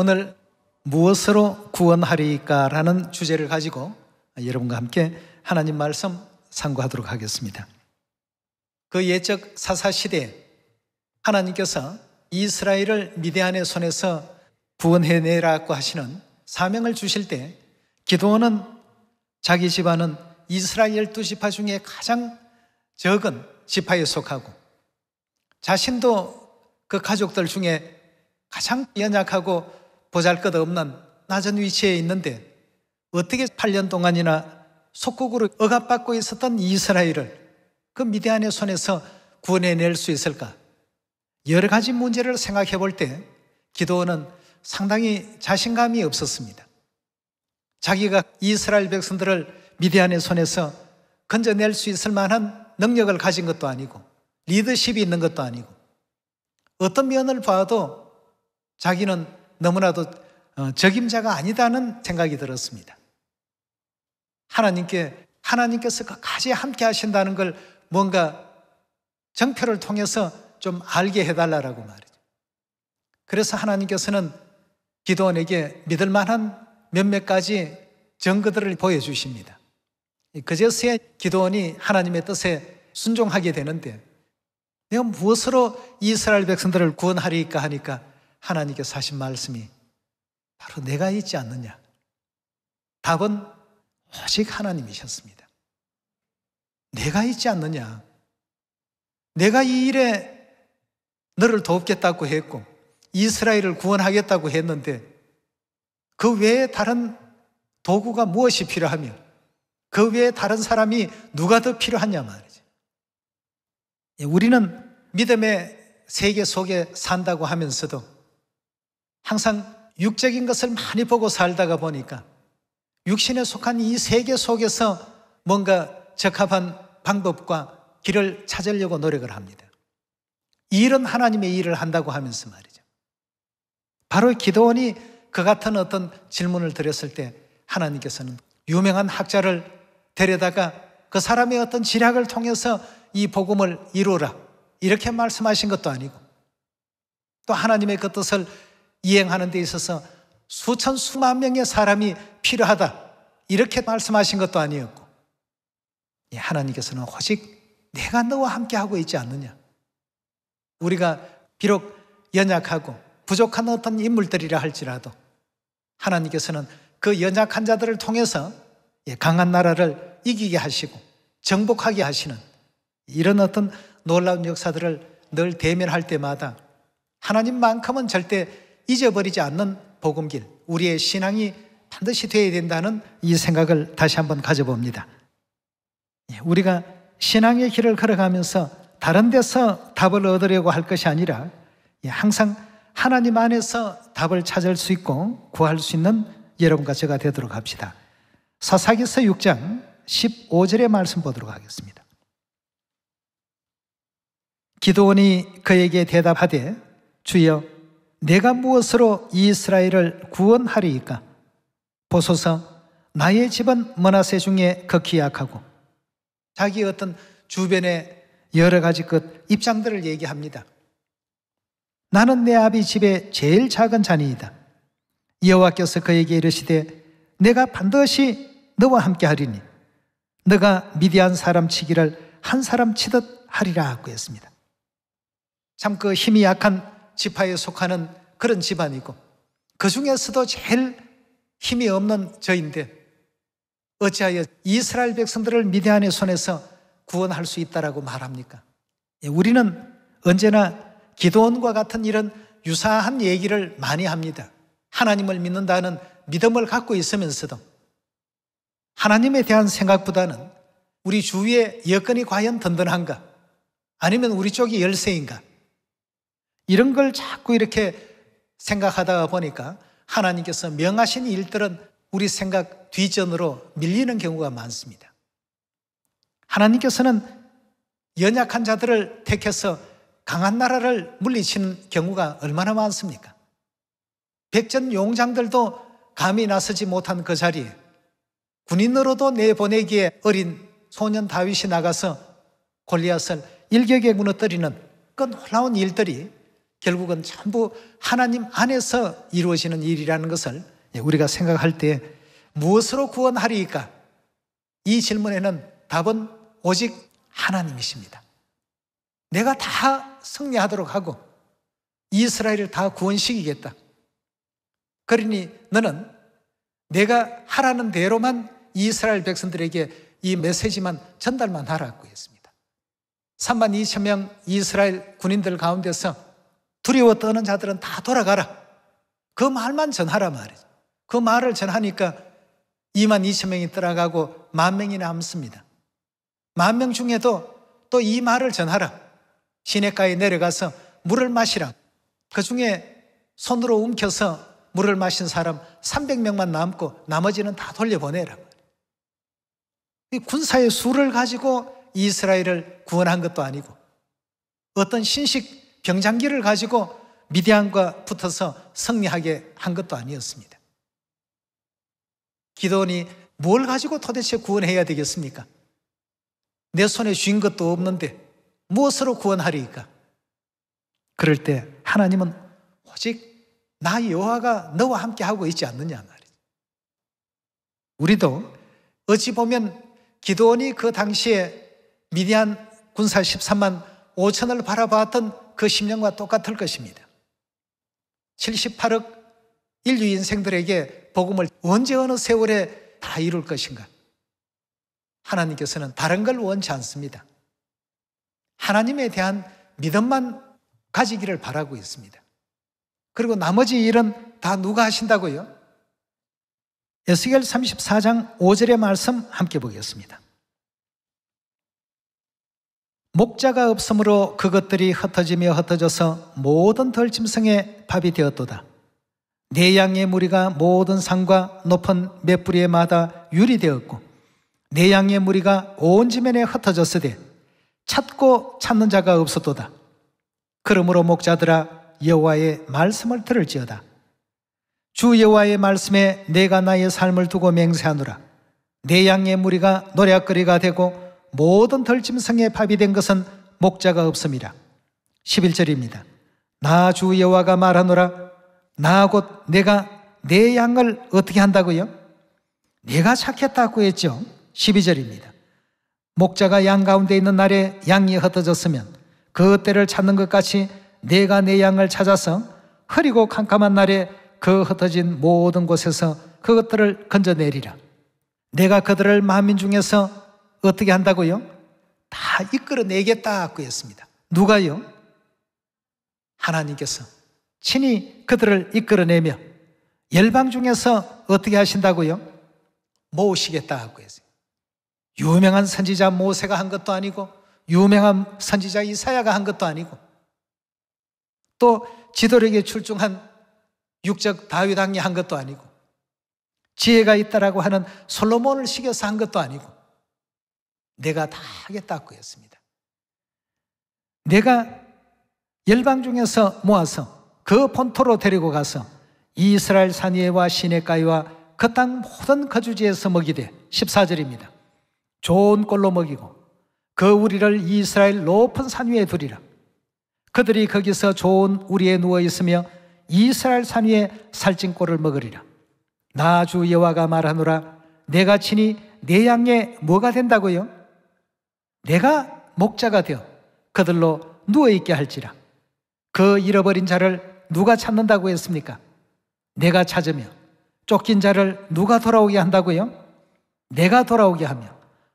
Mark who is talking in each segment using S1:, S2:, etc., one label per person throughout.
S1: 오늘 무엇으로 구원하리까라는 주제를 가지고 여러분과 함께 하나님 말씀 상고하도록 하겠습니다. 그 옛적 사사시대에 하나님께서 이스라엘을 미디안의 손에서 구원해내라고 하시는 사명을 주실 때 기드온은 자기 집안은 이스라엘 12지파 중에 가장 적은 지파에 속하고 자신도 그 가족들 중에 가장 연약하고 보잘것없는 낮은 위치에 있는데 어떻게 8년 동안이나 속국으로 억압받고 있었던 이스라엘을 그 미디안의 손에서 구원해낼 수 있을까? 여러 가지 문제를 생각해 볼 때 기드온은 상당히 자신감이 없었습니다. 자기가 이스라엘 백성들을 미디안의 손에서 건져낼 수 있을 만한 능력을 가진 것도 아니고 리더십이 있는 것도 아니고 어떤 면을 봐도 자기는 너무나도 적임자가 아니다는 생각이 들었습니다. 하나님께서 끝까지 함께 하신다는 걸 뭔가 정표를 통해서 좀 알게 해달라고 말이죠. 그래서 하나님께서는 기드온에게 믿을 만한 몇몇 가지 증거들을 보여주십니다. 그제서야 기드온이 하나님의 뜻에 순종하게 되는데 내가 무엇으로 이스라엘 백성들을 구원하리까 하니까 하나님께서 하신 말씀이 바로 내가 있지 않느냐. 답은 오직 하나님이셨습니다. 내가 있지 않느냐. 내가 이 일에 너를 돕겠다고 했고 이스라엘을 구원하겠다고 했는데 그 외에 다른 도구가 무엇이 필요하며 그 외에 다른 사람이 누가 더 필요하냐 말이죠. 우리는 믿음의 세계 속에 산다고 하면서도 항상 육적인 것을 많이 보고 살다가 보니까 육신에 속한 이 세계 속에서 뭔가 적합한 방법과 길을 찾으려고 노력을 합니다. 이 일은 하나님의 일을 한다고 하면서 말이죠. 바로 기드온이 그 같은 어떤 질문을 드렸을 때 하나님께서는 유명한 학자를 데려다가 그 사람의 어떤 지략을 통해서 이 복음을 이루라 이렇게 말씀하신 것도 아니고 또 하나님의 그 뜻을 이행하는 데 있어서 수천 수만 명의 사람이 필요하다 이렇게 말씀하신 것도 아니었고 하나님께서는 오직 내가 너와 함께하고 있지 않느냐. 우리가 비록 연약하고 부족한 어떤 인물들이라 할지라도 하나님께서는 그 연약한 자들을 통해서 강한 나라를 이기게 하시고 정복하게 하시는 이런 어떤 놀라운 역사들을 늘 대면할 때마다 하나님만큼은 절대 잊어버리지 않는 복음길, 우리의 신앙이 반드시 되어야 된다는 이 생각을 다시 한번 가져봅니다. 우리가 신앙의 길을 걸어가면서 다른 데서 답을 얻으려고 할 것이 아니라 항상 하나님 안에서 답을 찾을 수 있고 구할 수 있는 여러분과 제가 되도록 합시다. 사사기서 6장 15절의 말씀 보도록 하겠습니다. 기드온이 그에게 대답하되 주여 내가 무엇으로 이스라엘을 구원하리이까? 보소서 나의 집은 므낫세 중에 극히 약하고 자기 어떤 주변의 여러 가지 그 입장들을 얘기합니다. 나는 내 아비 집에 제일 작은 자니이다. 여호와께서 그에게 이르시되 내가 반드시 너와 함께 하리니 너가 미디안 사람 치기를 한 사람 치듯 하리라 하고 했습니다. 참 그 힘이 약한 지파에 속하는 그런 집안이고 그 중에서도 제일 힘이 없는 저인데 어찌하여 이스라엘 백성들을 미디안의 손에서 구원할 수 있다라고 말합니까? 우리는 언제나 기드온과 같은 이런 유사한 얘기를 많이 합니다. 하나님을 믿는다는 믿음을 갖고 있으면서도 하나님에 대한 생각보다는 우리 주위의 여건이 과연 든든한가? 아니면 우리 쪽이 열세인가? 이런 걸 자꾸 이렇게 생각하다가 보니까 하나님께서 명하신 일들은 우리 생각 뒷전으로 밀리는 경우가 많습니다. 하나님께서는 연약한 자들을 택해서 강한 나라를 물리치는 경우가 얼마나 많습니까? 백전 용장들도 감히 나서지 못한 그 자리에 군인으로도 내보내기에 어린 소년 다윗이 나가서 골리앗을 일격에 무너뜨리는 그 놀라운 일들이 결국은 전부 하나님 안에서 이루어지는 일이라는 것을 우리가 생각할 때 무엇으로 구원하리이까? 이 질문에는 답은 오직 하나님이십니다. 내가 다 승리하도록 하고 이스라엘을 다 구원시키겠다. 그러니 너는 내가 하라는 대로만 이스라엘 백성들에게 이 메시지만 전달만 하라고 했습니다. 3만 2천 명 이스라엘 군인들 가운데서 두려워 떠는 자들은 다 돌아가라. 그 말만 전하라 말이죠. 그 말을 전하니까 2만 2천 명이 떠나가고 10,000명이 남습니다. 10,000명 중에도 또 이 말을 전하라. 시냇가에 내려가서 물을 마시라. 그 중에 손으로 움켜서 물을 마신 사람 300명만 남고 나머지는 다 돌려보내라. 이 군사의 수를 가지고 이스라엘을 구원한 것도 아니고 어떤 신식 병장기를 가지고 미디안과 붙어서 승리하게 한 것도 아니었습니다. 기드온이 뭘 가지고 도대체 구원해야 되겠습니까? 내 손에 쥔 것도 없는데 무엇으로 구원하리이까? 그럴 때 하나님은 오직 나 여호와가 너와 함께 하고 있지 않느냐 말이죠. 우리도 어찌 보면 기드온이 그 당시에 미디안 군사 13만 5천을 바라봤던 그 10년과 똑같을 것입니다. 78억 인류 인생들에게 복음을 언제 어느 세월에 다 이룰 것인가? 하나님께서는 다른 걸 원치 않습니다. 하나님에 대한 믿음만 가지기를 바라고 있습니다. 그리고 나머지 일은 다 누가 하신다고요? 에스겔 34장 5절의 말씀 함께 보겠습니다. 목자가 없으므로 그것들이 흩어지며 흩어져서 모든 들짐승의 밥이 되었도다. 내 양의 무리가 모든 산과 높은 맷뿌리의 마다 율이 되었고 내 양의 무리가 온 지면에 흩어졌으되 찾고 찾는 자가 없었도다. 그러므로 목자들아 여호와의 말씀을 들을지어다. 주 여호와의 말씀에 내가 나의 삶을 두고 맹세하노라. 내 양의 무리가 노략거리가 되고 모든 들짐승의 밥이 된 것은 목자가 없음이라. 11절입니다. 나 주 여호와가 말하노라. 나 곧 내가 내 양을 어떻게 한다고요? 내가 찾겠다고 했죠. 12절입니다. 목자가 양 가운데 있는 날에 양이 흩어졌으면 그 때를 찾는 것 같이 내가 내 양을 찾아서 흐리고 캄캄한 날에 그 흩어진 모든 곳에서 그것들을 건져내리라. 내가 그들을 만민 중에서 어떻게 한다고요? 다 이끌어내겠다고 했습니다. 누가요? 하나님께서 친히 그들을 이끌어내며 열방 중에서 어떻게 하신다고요? 모으시겠다고 했어요. 유명한 선지자 모세가 한 것도 아니고 유명한 선지자 이사야가 한 것도 아니고 또 지도력에 출중한 육적 다윗 왕이 한 것도 아니고 지혜가 있다라고 하는 솔로몬을 시켜서 한 것도 아니고 내가 다 하겠다고 했습니다. 내가 열방 중에서 모아서 그 본토로 데리고 가서 이스라엘 산 위에와 시냇가에와 그 땅 모든 거주지에서 먹이되 14절입니다. 좋은 꼴로 먹이고 그 우리를 이스라엘 높은 산 위에 두리라. 그들이 거기서 좋은 우리에 누워 있으며 이스라엘 산 위에 살찐 꼴을 먹으리라. 나 주 여호와가 말하노라. 내가 친히 내 양에 뭐가 된다고요? 내가 목자가 되어 그들로 누워있게 할지라. 그 잃어버린 자를 누가 찾는다고 했습니까? 내가 찾으며 쫓긴 자를 누가 돌아오게 한다고요? 내가 돌아오게 하며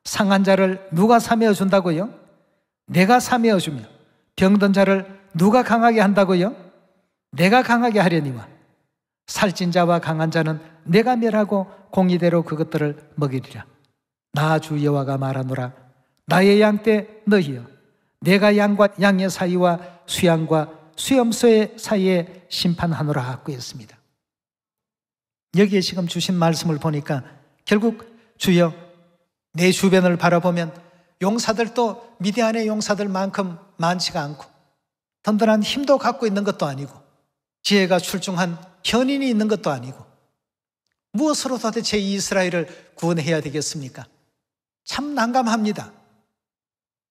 S1: 상한 자를 누가 사매어 준다고요? 내가 사매어 주며 병든 자를 누가 강하게 한다고요? 내가 강하게 하려니와 살찐 자와 강한 자는 내가 멸하고 공의대로 그것들을 먹이리라. 나 주 여호와가 말하노라. 나의 양 때 너희여 내가 양과 양의 사이와 수양과 수염소의 사이에 심판하노라 하고 했습니다. 여기에 지금 주신 말씀을 보니까 결국 주여 내 주변을 바라보면 용사들도 미디안의 용사들만큼 많지가 않고 든든한 힘도 갖고 있는 것도 아니고 지혜가 출중한 현인이 있는 것도 아니고 무엇으로 도대체 이스라엘을 구원해야 되겠습니까? 참 난감합니다.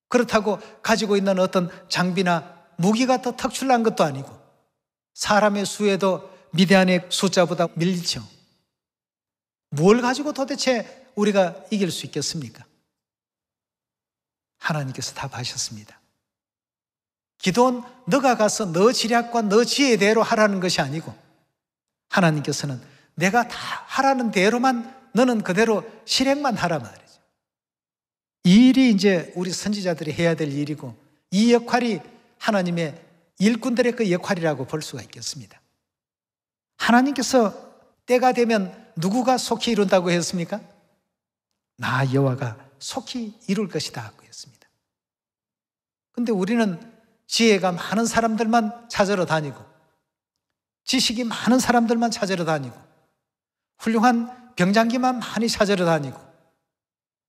S1: 그렇다고 가지고 있는 어떤 장비나 무기가 더 특출난 것도 아니고 사람의 수에도 미디안의 숫자보다 밀리죠. 뭘 가지고 도대체 우리가 이길 수 있겠습니까? 하나님께서 답하셨습니다. 기도는 너가 가서 너 지략과 너 지혜대로 하라는 것이 아니고, 하나님께서는 내가 다 하라는 대로만 너는 그대로 실행만 하라 말이죠. 이 일이 이제 우리 선지자들이 해야 될 일이고, 이 역할이 하나님의 일꾼들의 그 역할이라고 볼 수가 있겠습니다. 하나님께서 때가 되면 누구가 속히 이룬다고 했습니까? 나 여호와가 속히 이룰 것이다 하고 했습니다. 그런데 우리는 지혜가 많은 사람들만 찾으러 다니고, 지식이 많은 사람들만 찾으러 다니고, 훌륭한 병장기만 많이 찾으러 다니고,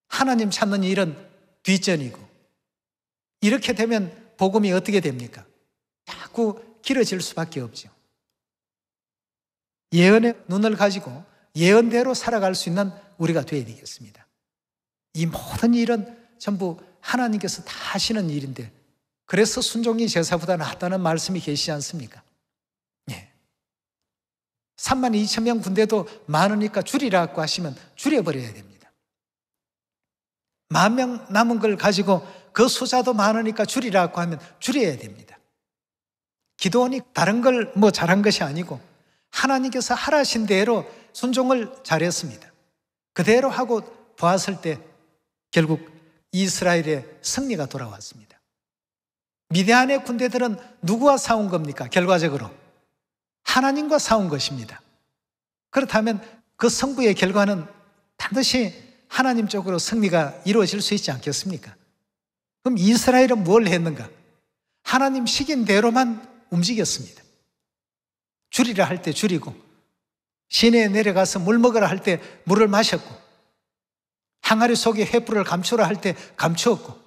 S1: 하나님 찾는 일은 뒷전이고, 이렇게 되면 복음이 어떻게 됩니까? 자꾸 길어질 수밖에 없죠. 예언의 눈을 가지고 예언대로 살아갈 수 있는 우리가 되어야 되겠습니다. 이 모든 일은 전부 하나님께서 다 하시는 일인데, 그래서 순종이 제사보다 낫다는 말씀이 계시지 않습니까? 예. 32,000명 군대도 많으니까 줄이라고 하시면 줄여버려야 됩니다. 10,000명 남은 걸 가지고 그 숫자도 많으니까 줄이라고 하면 줄여야 됩니다. 기도원이 다른 걸 잘한 것이 아니고 하나님께서 하라신 대로 순종을 잘했습니다. 그대로 하고 보았을 때 결국 이스라엘의 승리가 돌아왔습니다. 미디안의 군대들은 누구와 싸운 겁니까? 결과적으로 하나님과 싸운 것입니다. 그렇다면 그 승부의 결과는 반드시 하나님 쪽으로 승리가 이루어질 수 있지 않겠습니까? 그럼 이스라엘은 뭘 했는가? 하나님 시킨 대로만 움직였습니다. 줄이라 할 때 줄이고, 시내에 내려가서 물 먹으라 할 때 물을 마셨고, 항아리 속에 횃불을 감추라 할 때 감추었고,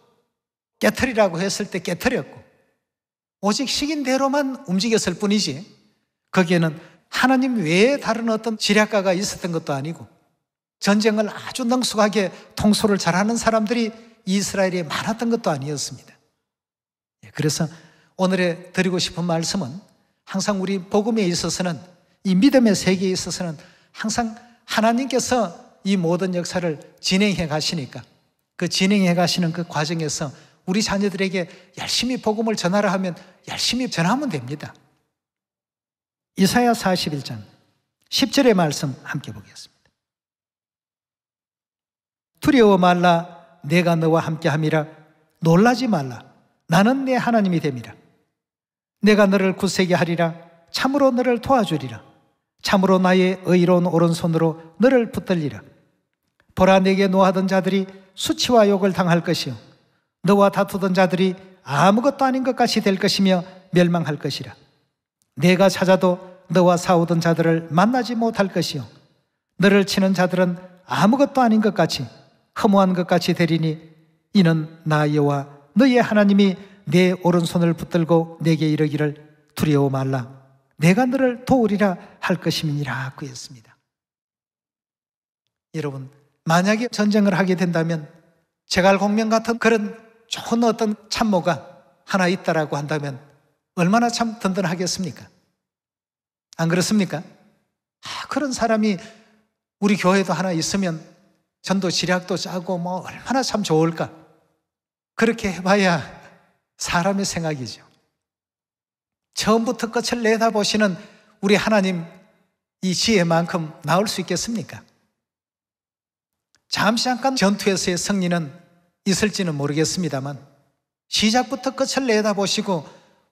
S1: 깨트리라고 했을 때 깨트렸고, 오직 시킨 대로만 움직였을 뿐이지 거기에는 하나님 외에 다른 어떤 지략가가 있었던 것도 아니고, 전쟁을 아주 능숙하게 통솔을 잘하는 사람들이 이스라엘에 많았던 것도 아니었습니다. 그래서 오늘에 드리고 싶은 말씀은, 항상 우리 복음에 있어서는, 이 믿음의 세계에 있어서는 항상 하나님께서 이 모든 역사를 진행해 가시니까, 그 진행해 가시는 그 과정에서 우리 자녀들에게 열심히 복음을 전하라 하면 열심히 전하면 됩니다. 이사야 41장 10절의 말씀 함께 보겠습니다. 두려워 말라, 내가 너와 함께함이라. 놀라지 말라, 나는 내 하나님이 됨이라. 내가 너를 굳세게 하리라. 참으로 너를 도와주리라. 참으로 나의 의로운 오른손으로 너를 붙들리라. 보라, 내게 노하던 자들이 수치와 욕을 당할 것이요, 너와 다투던 자들이 아무것도 아닌 것 같이 될 것이며 멸망할 것이라. 내가 찾아도 너와 싸우던 자들을 만나지 못할 것이요, 너를 치는 자들은 아무것도 아닌 것 같이, 허무한 것 같이 되리니, 이는 나 여호와 너의 하나님이 내 오른손을 붙들고 내게 이르기를 두려워 말라, 내가 너를 도우리라 할 것임이니라 그랬습니다. 여러분, 만약에 전쟁을 하게 된다면, 제갈공명 같은 그런 좋은 어떤 참모가 하나 있다라고 한다면 얼마나 참 든든하겠습니까? 안 그렇습니까? 그런 사람이 우리 교회도 하나 있으면 전도 지략도 짜고 얼마나 참 좋을까? 그렇게 해봐야 사람의 생각이죠. 처음부터 끝을 내다보시는 우리 하나님, 이 지혜만큼 나올 수 있겠습니까? 잠깐 전투에서의 승리는 있을지는 모르겠습니다만, 시작부터 끝을 내다보시고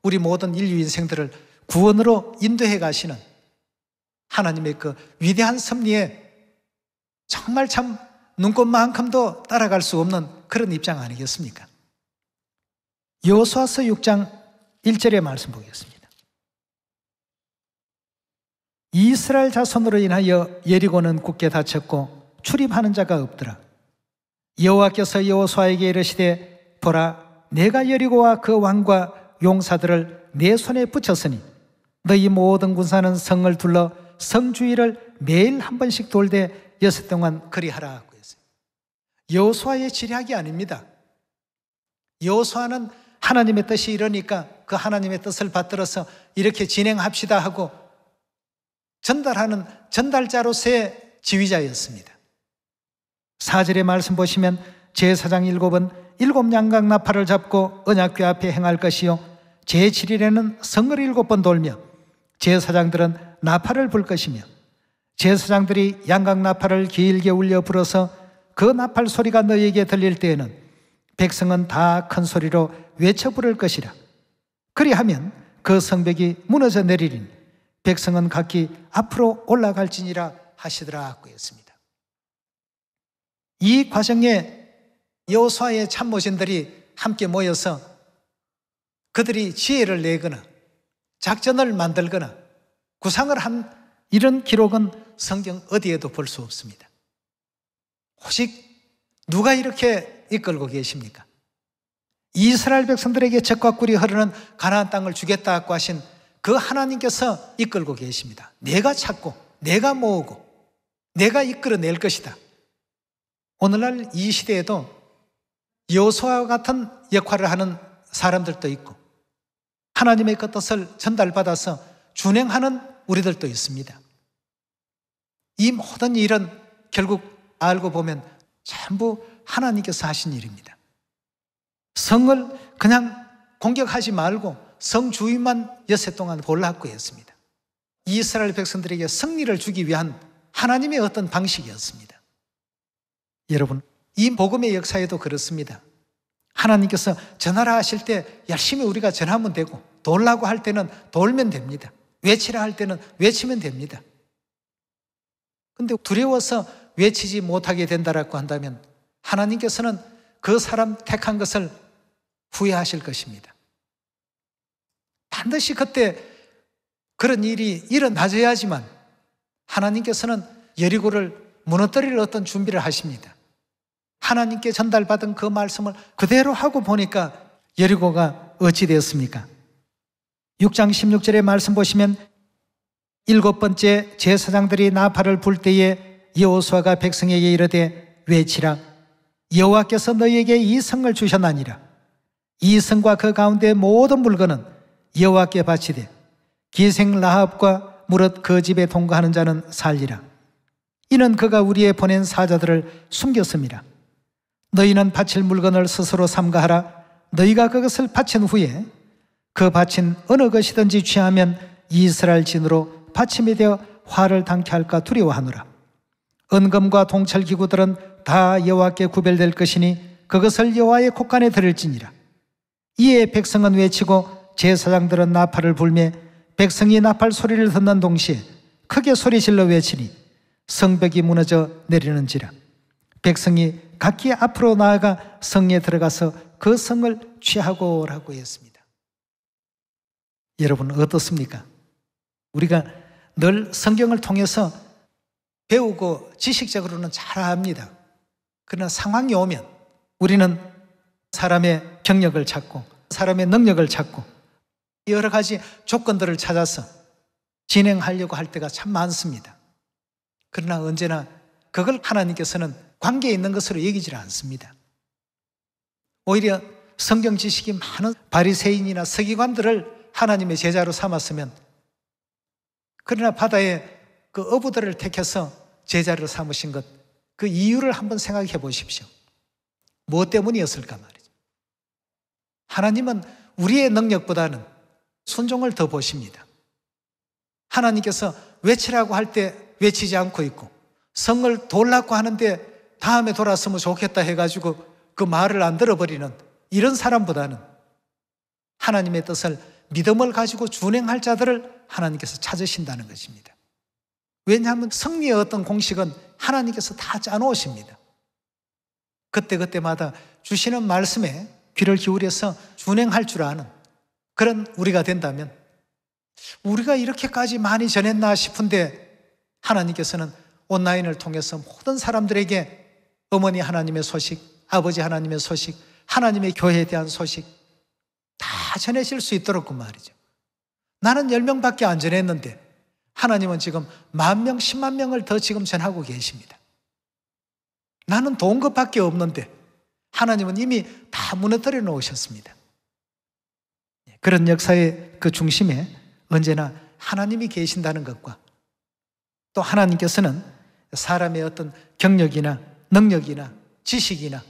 S1: 우리 모든 인류 인생들을 구원으로 인도해 가시는 하나님의 그 위대한 섭리에 정말 참 눈꽃만큼도 따라갈 수 없는 그런 입장 아니겠습니까? 여호수아서 6장 1절의 말씀 보겠습니다. 이스라엘 자손으로 인하여 예리고는 굳게 닫혔고 출입하는 자가 없더라. 여호와께서 여호수아에게 이르시되, 보라, 내가 여리고와 그 왕과 용사들을 내 손에 붙였으니 너희 모든 군사는 성을 둘러 성 주위를 매일 한 번씩 돌되 6 동안 그리하라 하고 했어요. 여호수아의 지략이 아닙니다. 여호수아는 하나님의 뜻이 이러니까 그 하나님의 뜻을 받들어서 이렇게 진행합시다 하고 전달하는 전달자로서의 지휘자였습니다. 4절의 말씀 보시면 제사장 7은 7 양각 나팔을 잡고 언약궤 앞에 행할 것이요 제7일에는 성을 7번 돌며 제사장들은 나팔을 불 것이며 제사장들이 양각 나팔을 길게 울려 불어서 그 나팔 소리가 너희에게 들릴 때에는 백성은 다 큰 소리로 외쳐 부를 것이라. 그리하면 그 성벽이 무너져 내리리니 백성은 각기 앞으로 올라갈지니라 하시더라고 했습니다. 이 과정에 여호수아의 참모진들이 함께 모여서 그들이 지혜를 내거나 작전을 만들거나 구상을 한 이런 기록은 성경 어디에도 볼 수 없습니다. 오직 누가 이렇게 이끌고 계십니까? 이스라엘 백성들에게 젖과 꿀이 흐르는 가나안 땅을 주겠다고 하신 그 하나님께서 이끌고 계십니다. 내가 찾고 내가 모으고 내가 이끌어낼 것이다. 오늘날 이 시대에도 여호수아와 같은 역할을 하는 사람들도 있고 하나님의 그 뜻을 전달받아서 준행하는 우리들도 있습니다. 이 모든 일은 결국 알고 보면 전부 하나님께서 하신 일입니다. 성을 그냥 공격하지 말고 성 주위만 엿새 동안 볼라고 했습니다. 이스라엘 백성들에게 승리를 주기 위한 하나님의 어떤 방식이었습니다. 여러분, 이 복음의 역사에도 그렇습니다. 하나님께서 전하라 하실 때 열심히 우리가 전하면 되고 돌라고 할 때는 돌면 됩니다. 외치라 할 때는 외치면 됩니다. 그런데 두려워서 외치지 못하게 된다라고 한다면 하나님께서는 그 사람 택한 것을 후회하실 것입니다. 반드시 그때 그런 일이 일어나줘야지만 하나님께서는 여리고를 무너뜨릴 어떤 준비를 하십니다. 하나님께 전달받은 그 말씀을 그대로 하고 보니까 여리고가 어찌 되었습니까? 6장 16절의 말씀 보시면 7번째 제사장들이 나팔을 불 때에 여호수아가 백성에게 이르되 외치라. 여호와께서 너희에게 이 성을 주셨나니라. 이 성과 그 가운데 모든 물건은 여호와께 바치되 기생 라합과 무릇 그 집에 동거하는 자는 살리라. 이는 그가 우리의 보낸 사자들을 숨겼음이라. 너희는 바칠 물건을 스스로 삼가하라. 너희가 그것을 바친 후에 그 바친 어느 것이든지 취하면 이스라엘 진으로 바침이 되어 화를 당케 할까 두려워하노라. 은금과 동철 기구들은 다 여호와께 구별될 것이니 그것을 여호와의 곳간에 드릴지니라. 이에 백성은 외치고 제사장들은 나팔을 불매 백성이 나팔 소리를 듣는 동시에 크게 소리질러 외치니 성벽이 무너져 내리는지라. 백성이 각기 앞으로 나아가 성에 들어가서 그 성을 취하고라고 했습니다. 여러분 어떻습니까? 우리가 늘 성경을 통해서 배우고 지식적으로는 잘 압니다. 그러나 상황이 오면 우리는 사람의 경력을 찾고 사람의 능력을 찾고 여러 가지 조건들을 찾아서 진행하려고 할 때가 참 많습니다. 그러나 언제나 그걸 하나님께서는 관계에 있는 것으로 여기질 않습니다. 오히려 성경 지식이 많은 바리새인이나 서기관들을 하나님의 제자로 삼았으면 그러나 바다에 그 어부들을 택해서 제자로 삼으신 것, 그 이유를 한번 생각해 보십시오. 무엇 때문이었을까 말이죠. 하나님은 우리의 능력보다는 순종을 더 보십니다. 하나님께서 외치라고 할 때 외치지 않고 있고 성을 돌라고 하는데 다음에 돌았으면 좋겠다 해가지고 그 말을 안 들어버리는 이런 사람보다는 하나님의 뜻을 믿음을 가지고 준행할 자들을 하나님께서 찾으신다는 것입니다. 왜냐하면 승리의 어떤 공식은 하나님께서 다 짜놓으십니다. 그때그때마다 주시는 말씀에 귀를 기울여서 준행할 줄 아는 그런 우리가 된다면 우리가 이렇게까지 많이 전했나 싶은데 하나님께서는 온라인을 통해서 모든 사람들에게 어머니 하나님의 소식, 아버지 하나님의 소식, 하나님의 교회에 대한 소식 다 전해질 수 있도록 그 말이죠. 나는 10명밖에 안 전했는데 하나님은 지금 10,000명, 10만 명을 더 지금 전하고 계십니다. 나는 돈 것밖에 없는데 하나님은 이미 다 무너뜨려 놓으셨습니다. 그런 역사의 그 중심에 언제나 하나님이 계신다는 것과 또 하나님께서는 사람의 어떤 경력이나 능력이나 지식이나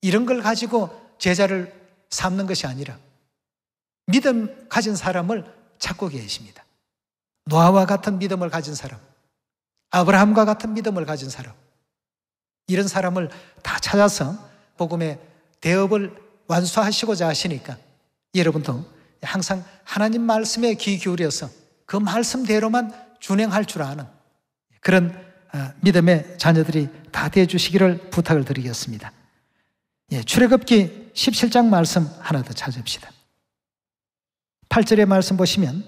S1: 이런 걸 가지고 제자를 삼는 것이 아니라 믿음 가진 사람을 찾고 계십니다. 노아와 같은 믿음을 가진 사람, 아브라함과 같은 믿음을 가진 사람, 이런 사람을 다 찾아서 복음의 대업을 완수하시고자 하시니까 여러분도 항상 하나님 말씀에 귀 기울여서 그 말씀대로만 준행할 줄 아는 그런 믿음의 자녀들이 다 되어주시기를 부탁을 드리겠습니다. 출애굽기 17장 말씀 하나 더 찾읍시다. 8절의 말씀 보시면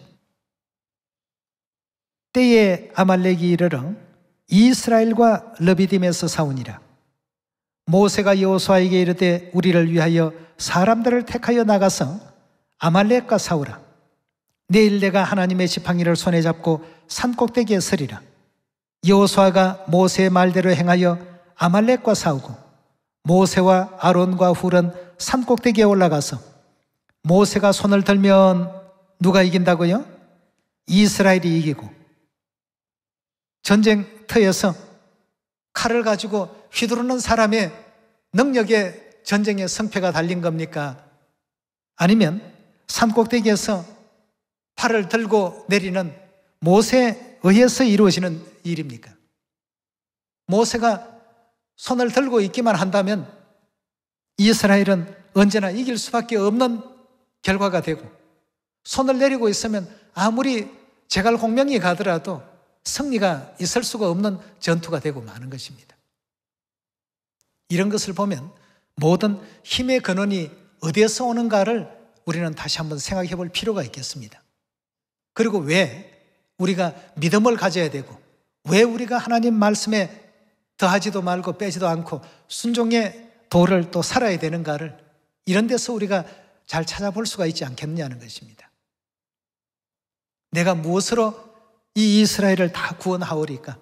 S1: 때에 아말렉이 이르러 이스라엘과 르비딤에서 싸우니라. 모세가 여호수아에게 이르되 우리를 위하여 사람들을 택하여 나가서 아말렉과 싸우라. 내일 내가 하나님의 지팡이를 손에 잡고 산꼭대기에 서리라. 여호수아가 모세의 말대로 행하여 아말렉과 싸우고 모세와 아론과 훌은 산꼭대기에 올라가서 모세가 손을 들면 누가 이긴다고요? 이스라엘이 이기고, 전쟁터에서 칼을 가지고 휘두르는 사람의 능력에 전쟁의 성패가 달린 겁니까? 아니면 산꼭대기에서 팔을 들고 내리는 모세에 의해서 이루어지는 일입니까? 모세가 손을 들고 있기만 한다면 이스라엘은 언제나 이길 수밖에 없는 결과가 되고, 손을 내리고 있으면 아무리 제갈공명이 가더라도 승리가 있을 수가 없는 전투가 되고 마는 것입니다. 이런 것을 보면 모든 힘의 근원이 어디에서 오는가를 우리는 다시 한번 생각해 볼 필요가 있겠습니다. 그리고 왜 우리가 믿음을 가져야 되고, 왜 우리가 하나님 말씀에 더하지도 말고 빼지도 않고 순종의 도를 또 살아야 되는가를 이런 데서 우리가 잘 찾아볼 수가 있지 않겠느냐는 것입니다. 내가 무엇으로 이 이스라엘을 다 구원하오리까?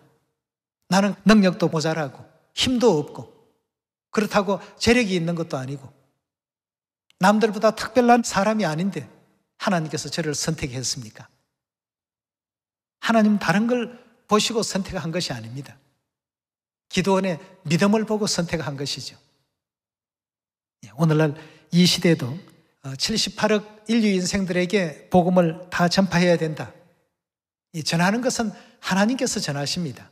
S1: 나는 능력도 모자라고 힘도 없고 그렇다고 재력이 있는 것도 아니고 남들보다 특별한 사람이 아닌데 하나님께서 저를 선택했습니까? 하나님 다른 걸 보시고 선택한 것이 아닙니다. 기도원의 믿음을 보고 선택한 것이죠. 오늘날 이 시대에도 78억 인류 인생들에게 복음을 다 전파해야 된다. 전하는 것은 하나님께서 전하십니다.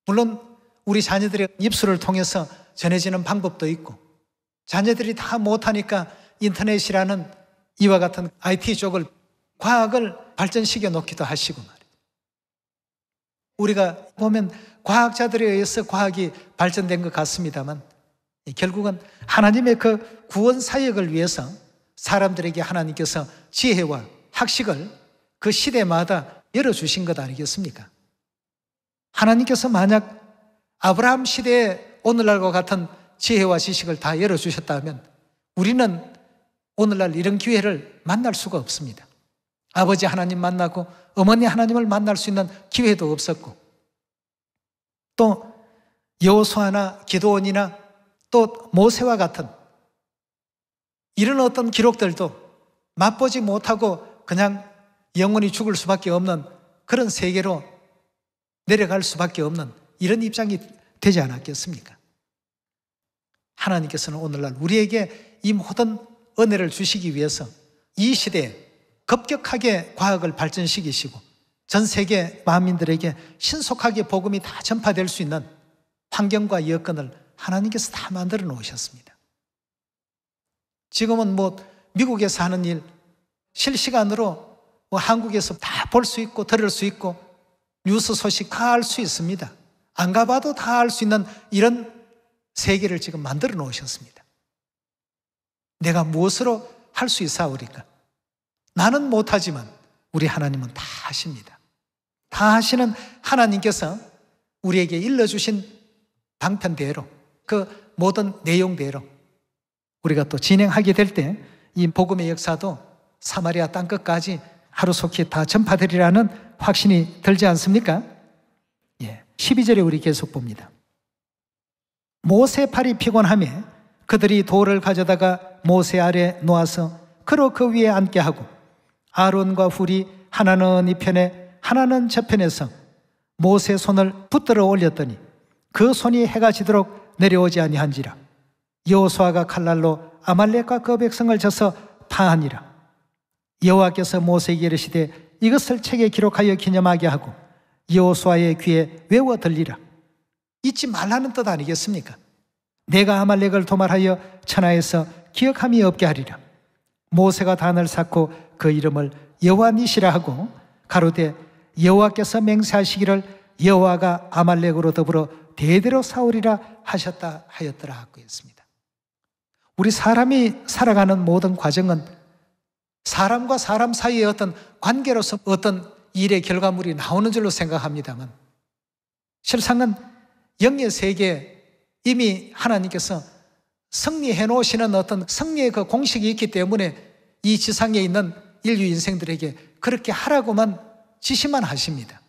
S1: 물론 우리 자녀들의 입술을 통해서 전해지는 방법도 있고, 자녀들이 다 못하니까 인터넷이라는 이와 같은 IT 쪽을, 과학을 발전시켜 놓기도 하시고 말이에요. 우리가 보면 과학자들에 의해서 과학이 발전된 것 같습니다만 결국은 하나님의 그 구원 사역을 위해서 사람들에게 하나님께서 지혜와 학식을 그 시대마다 열어주신 것 아니겠습니까? 하나님께서 만약 아브라함 시대에 오늘날과 같은 지혜와 지식을 다 열어주셨다면 우리는 오늘날 이런 기회를 만날 수가 없습니다. 아버지 하나님 만나고 어머니 하나님을 만날 수 있는 기회도 없었고, 또 여호수아나 기드온이나 또 모세와 같은 이런 어떤 기록들도 맛보지 못하고 그냥 영원히 죽을 수밖에 없는 그런 세계로 내려갈 수밖에 없는 이런 입장이 되지 않았겠습니까? 하나님께서는 오늘날 우리에게 이 모든 은혜를 주시기 위해서 이 시대에 급격하게 과학을 발전시키시고 전 세계 만민들에게 신속하게 복음이 다 전파될 수 있는 환경과 여건을 하나님께서 다 만들어 놓으셨습니다. 지금은 미국에서 하는 일 실시간으로 한국에서 다 볼 수 있고 들을 수 있고 뉴스 소식 다 알 수 있습니다. 안 가봐도 다 알 수 있는 이런 세계를 지금 만들어 놓으셨습니다. 내가 무엇으로 할 수 있사오리까? 나는 못하지만 우리 하나님은 다 하십니다. 다 하시는 하나님께서 우리에게 일러주신 방편대로 그 모든 내용대로 우리가 또 진행하게 될 때 이 복음의 역사도 사마리아 땅끝까지 하루속히 다 전파되리라는 확신이 들지 않습니까? 12절에 우리 계속 봅니다. 모세 팔이 피곤하며 그들이 돌을 가져다가 모세 아래 놓아서 그로 그 위에 앉게 하고 아론과 훌이 하나는 이 편에 하나는 저 편에서 모세의 손을 붙들어 올렸더니 그 손이 해가 지도록 내려오지 아니한지라. 여호수아가 칼날로 아말렉과 그 백성을 쳐서 파하니라. 여호와께서 모세에게 이르시되 이것을 책에 기록하여 기념하게 하고 여호수아의 귀에 외워 들리라. 잊지 말라는 뜻 아니겠습니까? 내가 아말렉을 도말하여 천하에서 기억함이 없게 하리라. 모세가 단을 쌓고 그 이름을 여호와 니시라 하고 가로되 여호와께서 맹세하시기를 여호와가 아말렉으로 더불어 대대로 싸우리라 하셨다 하였더라 하고 했습니다. 우리 사람이 살아가는 모든 과정은 사람과 사람 사이의 어떤 관계로서 어떤 일의 결과물이 나오는 줄로 생각합니다만 실상은 영의 세계에 이미 하나님께서 승리해 놓으시는 어떤 승리의 그 공식이 있기 때문에 이 지상에 있는 인류 인생들에게 그렇게 하라고만 지시만 하십니다.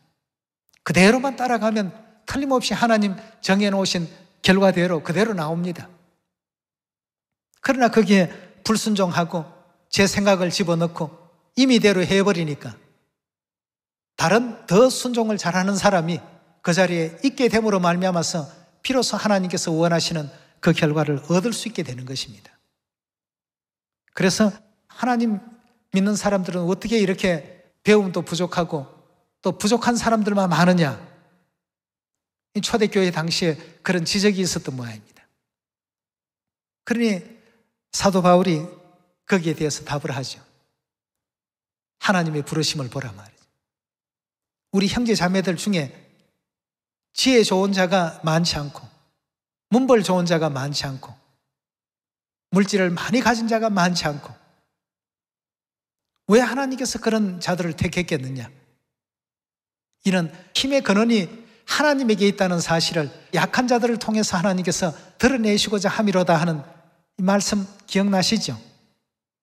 S1: 그대로만 따라가면 틀림없이 하나님 정해놓으신 결과대로 그대로 나옵니다. 그러나 거기에 불순종하고 제 생각을 집어넣고 임의대로 해버리니까 다른 더 순종을 잘하는 사람이 그 자리에 있게 됨으로 말미암아서 비로소 하나님께서 원하시는 그 결과를 얻을 수 있게 되는 것입니다. 그래서 하나님 믿는 사람들은 어떻게 이렇게 배움도 부족하고 또 부족한 사람들만 많으냐? 이 초대교회 당시에 그런 지적이 있었던 모양입니다. 그러니 사도 바울이 거기에 대해서 답을 하죠. 하나님의 부르심을 보라 말이죠. 우리 형제 자매들 중에 지혜 좋은 자가 많지 않고 문벌 좋은 자가 많지 않고 물질을 많이 가진 자가 많지 않고 왜 하나님께서 그런 자들을 택했겠느냐? 이는 힘의 근원이 하나님에게 있다는 사실을 약한 자들을 통해서 하나님께서 드러내시고자 함이로다 하는 이 말씀 기억나시죠?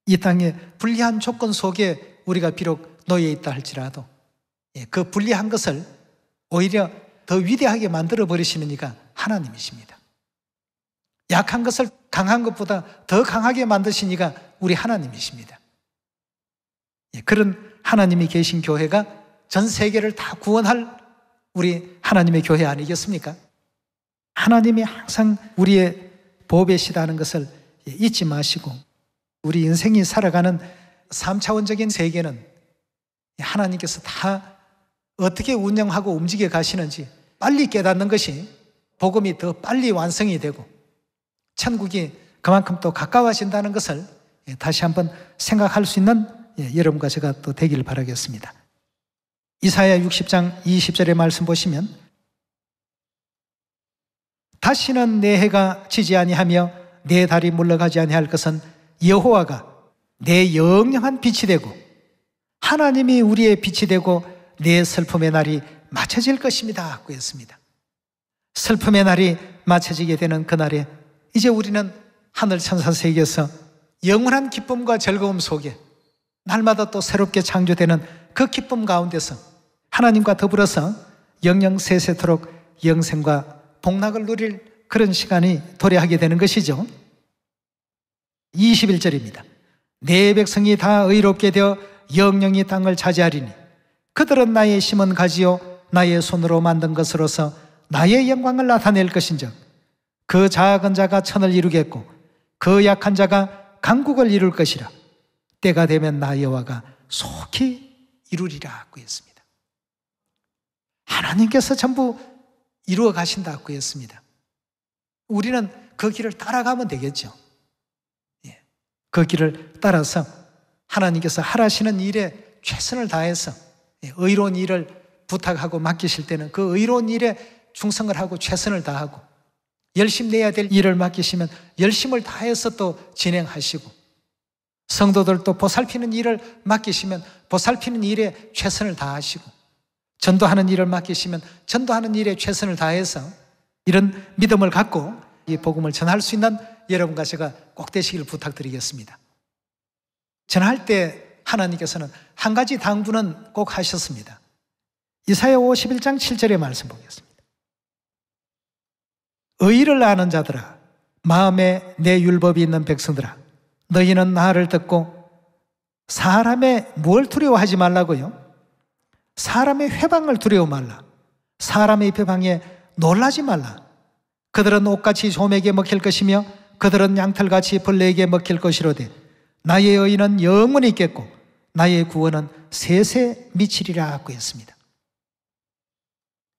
S1: 이 땅에 불리한 조건 속에 우리가 비록 놓여 있다 할지라도 그 불리한 것을 오히려 더 위대하게 만들어 버리시는 이가 하나님이십니다. 약한 것을 강한 것보다 더 강하게 만드신 이가 우리 하나님이십니다. 그런 하나님이 계신 교회가 전 세계를 다 구원할 우리 하나님의 교회 아니겠습니까? 하나님이 항상 우리의 보배시다는 것을 잊지 마시고 우리 인생이 살아가는 3차원적인 세계는 하나님께서 다 어떻게 운영하고 움직여 가시는지 빨리 깨닫는 것이 복음이 더 빨리 완성이 되고 천국이 그만큼 또 가까워진다는 것을 다시 한번 생각할 수 있는 여러분과 제가 또 되기를 바라겠습니다. 이사야 60장 20절의 말씀 보시면 다시는 내 해가 지지 아니하며 내 달이 물러가지 아니할 것은 여호와가 내 영영한 빛이 되고 하나님이 우리의 빛이 되고 내 슬픔의 날이 맞춰질 것입니다 하고 했습니다. 슬픔의 날이 맞춰지게 되는 그날에 이제 우리는 하늘 천사 세계에서 영원한 기쁨과 즐거움 속에 날마다 또 새롭게 창조되는 그 기쁨 가운데서 하나님과 더불어서 영영세세토록 영생과 복락을 누릴 그런 시간이 도래하게 되는 것이죠. 21절입니다. 내 백성이 다 의롭게 되어 영영이 땅을 차지하리니 그들은 나의 심은 가지요 나의 손으로 만든 것으로서 나의 영광을 나타낼 것인즉 그 작은 자가 천을 이루겠고 그 약한 자가 강국을 이룰 것이라. 때가 되면 나 여호와가 속히 이루리라 하고 했습니다. 하나님께서 전부 이루어 가신다고 했습니다. 우리는 그 길을 따라가면 되겠죠. 그 길을 따라서 하나님께서 하라시는 일에 최선을 다해서 의로운 일을 부탁하고 맡기실 때는 그 의로운 일에 충성을 하고 최선을 다하고 열심 내야 될 일을 맡기시면 열심을 다해서 또 진행하시고 성도들도 보살피는 일을 맡기시면 보살피는 일에 최선을 다하시고 전도하는 일을 맡기시면 전도하는 일에 최선을 다해서 이런 믿음을 갖고 이 복음을 전할 수 있는 여러분과 제가 꼭 되시길 부탁드리겠습니다. 전할 때 하나님께서는 한 가지 당부는 꼭 하셨습니다. 이사야 51장 7절의 말씀 보겠습니다. 의를 아는 자들아, 마음에 내 율법이 있는 백성들아, 너희는 나를 듣고 사람의 뭘 두려워하지 말라고요? 사람의 회방을 두려워 말라. 사람의 비방에 놀라지 말라. 그들은 옷같이 조맥에 먹힐 것이며 그들은 양털같이 벌레에게 먹힐 것이로되 나의 의인은 영원히 있겠고 나의 구원은 세세 미치리라 하고 했습니다.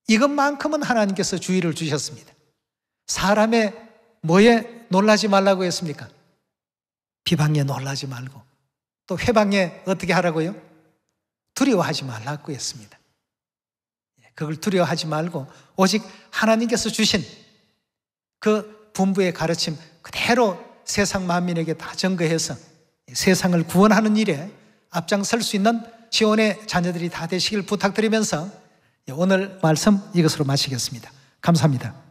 S1: 이것만큼은 하나님께서 주의를 주셨습니다. 사람의 뭐에 놀라지 말라고 했습니까? 비방에 놀라지 말고, 또 회방에 어떻게 하라고요? 두려워하지 말라고 했습니다. 그걸 두려워하지 말고 오직 하나님께서 주신 그 분부의 가르침 그대로 세상 만민에게 다 전거해서 세상을 구원하는 일에 앞장설 수 있는 지원의 자녀들이 다 되시길 부탁드리면서 오늘 말씀 이것으로 마치겠습니다. 감사합니다.